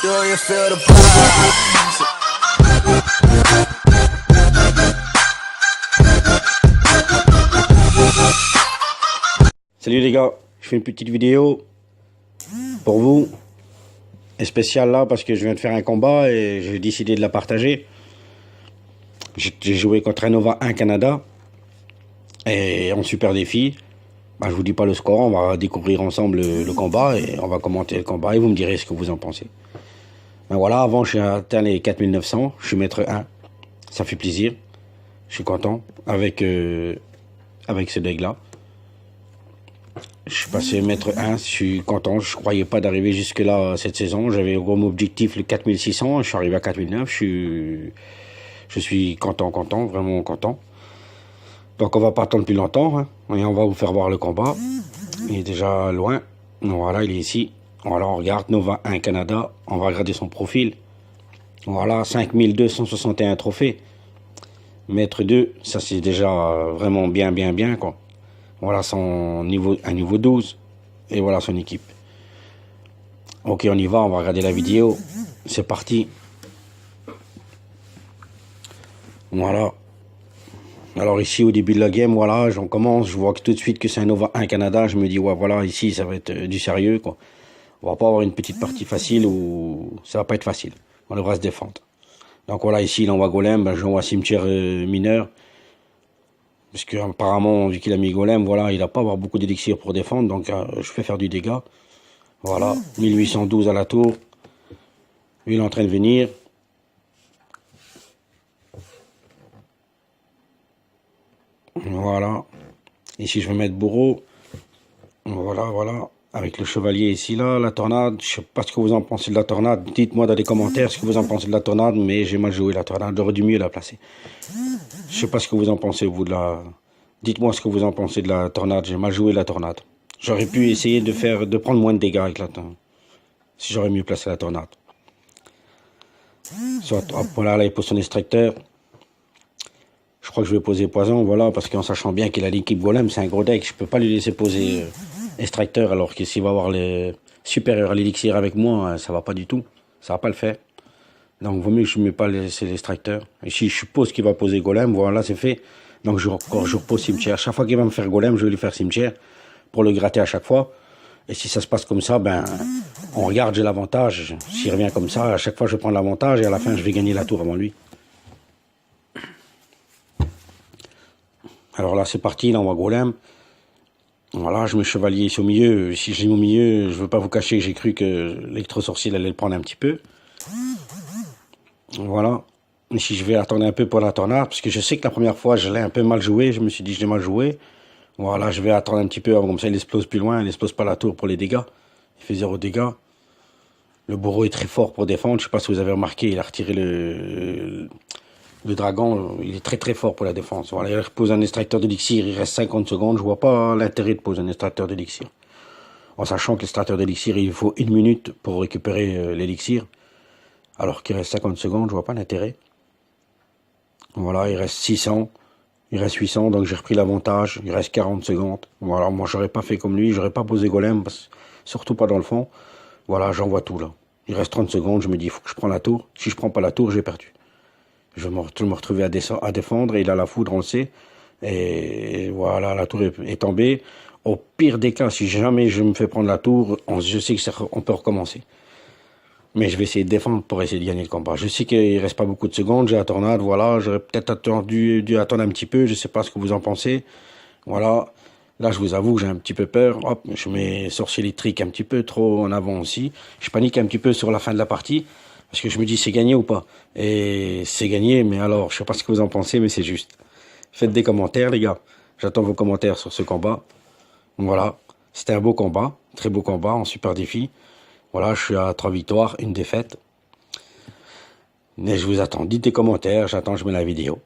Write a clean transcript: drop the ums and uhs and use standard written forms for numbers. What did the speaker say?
you feel the vibes? Salut les gars, je fais une petite vidéo pour vous, et spéciale là parce que je viens de faire un combat et j'ai décidé de la partager. J'ai joué contre un Nova 1 Canada et en super défi. Bah, je vous dis pas le score, on va découvrir ensemble le combat et on va commenter le combat et vous me direz ce que vous en pensez. Ben voilà, avant j'ai atteint les 4900, je suis maître 1, ça fait plaisir, je suis content avec ce deck là. Je suis passé maître 1, je suis content, je croyais pas d'arriver jusque là cette saison, j'avais comme objectif le 4600, je suis arrivé à 4009, je suis content, vraiment content. Donc on va pas attendre plus longtemps, hein, et on va vous faire voir le combat. Il est déjà loin, voilà, il est ici. Voilà, on regarde Nova 1 Canada, on va regarder son profil. Voilà, 5261 trophées. Maître 2, ça c'est déjà vraiment bien quoi. Voilà son niveau, un niveau 12. Et voilà son équipe. Ok, on y va, on va regarder la vidéo. C'est parti. Voilà. Alors ici au début de la game, voilà, j'en commence, je vois que tout de suite que c'est un Nova 1 Canada, je me dis ouais voilà, ici ça va être du sérieux quoi. On va pas avoir une petite partie facile ou ça va pas être facile. On devra se défendre. Donc voilà, ici il envoie Golem, ben, j'envoie cimetière mineur. Parce que apparemment, vu qu'il a mis Golem, voilà, il n'a pas avoir beaucoup d'élixir pour défendre, donc je fais faire du dégât. Voilà, 1812 à la tour. Lui il est en train de venir. Voilà. Ici je vais mettre bourreau. Voilà. Avec le chevalier ici, là, la tornade. Je sais pas ce que vous en pensez de la tornade. Dites-moi dans les commentaires ce que vous en pensez de la tornade, mais j'ai mal joué la tornade. J'aurais dû mieux la placer. Je sais pas ce que vous en pensez, vous, de la... Dites-moi ce que vous en pensez de la tornade. J'ai mal joué la tornade. J'aurais pu essayer de prendre moins de dégâts avec la tornade. Si j'aurais mieux placé la tornade. Soit, hop, voilà, là, il pose son extracteur. Je crois que je vais poser poison, voilà, parce qu'en sachant bien qu'il a l'équipe Golem, c'est un gros deck. Je peux pas lui laisser poser extracteur, alors que s'il va avoir les supérieurs à l'élixir avec moi, ça va pas du tout. Ça va pas le faire. Donc, vaut mieux que je ne mets pas l'extracteur. Ici, je suppose qu'il va poser Golem, voilà, c'est fait. Donc, je repose cimetière. Chaque fois qu'il va me faire Golem, je vais lui faire cimetière pour le gratter à chaque fois. Et si ça se passe comme ça, ben, on regarde, j'ai l'avantage. S'il revient comme ça, à chaque fois, je prends l'avantage et à la fin, je vais gagner la tour avant lui. Alors là, c'est parti, là, on va Golem. Voilà, je mets chevalier ici au milieu. Si je l'ai mis au milieu, je veux pas vous cacher que j'ai cru que l'électro-sorcier allait le prendre un petit peu. Voilà. Ici, je vais attendre un peu pour la tornade, parce que je sais que la première fois, je l'ai un peu mal joué. Je me suis dit, je l'ai mal joué. Voilà, je vais attendre un petit peu, comme ça, il explose plus loin. Il explose pas la tour pour les dégâts. Il fait 0 dégâts. Le bourreau est très fort pour défendre. Je sais pas si vous avez remarqué, il a retiré le dragon, il est très fort pour la défense. Voilà, il repose un extracteur d'élixir, il reste 50 secondes. Je vois pas l'intérêt de poser un extracteur d'élixir. En sachant que l'extracteur d'élixir, il faut 1 minute pour récupérer l'élixir. Alors qu'il reste 50 secondes, je vois pas l'intérêt. Voilà, il reste 600. Il reste 800, donc j'ai repris l'avantage. Il reste 40 secondes. Voilà, moi j'aurais pas fait comme lui, j'aurais pas posé Golem, surtout pas dans le fond. Voilà, j'envoie tout là. Il reste 30 secondes, je me dis, il faut que je prenne la tour. Si je prends pas la tour, j'ai perdu. Je vais me retrouver à défendre, et il a la foudre, on le sait. Et voilà, la tour est tombée. Au pire des cas, si jamais je me fais prendre la tour, je sais qu'on peut recommencer. Mais je vais essayer de défendre pour essayer de gagner le combat. Je sais qu'il reste pas beaucoup de secondes, j'ai la tornade, voilà. J'aurais peut-être dû attendre un petit peu, je sais pas ce que vous en pensez. Voilà. Là, je vous avoue que j'ai un petit peu peur. Hop, je mets sorcier électrique un petit peu trop en avant aussi. Je panique un petit peu sur la fin de la partie. Parce que je me dis, c'est gagné ou pas? Et c'est gagné, mais alors, je sais pas ce que vous en pensez, mais c'est juste. Faites des commentaires, les gars. J'attends vos commentaires sur ce combat. Voilà. C'était un beau combat. Très beau combat en super défi. Voilà, je suis à 3 victoires, 1 défaite. Mais je vous attends. Dites des commentaires. J'attends, je mets la vidéo.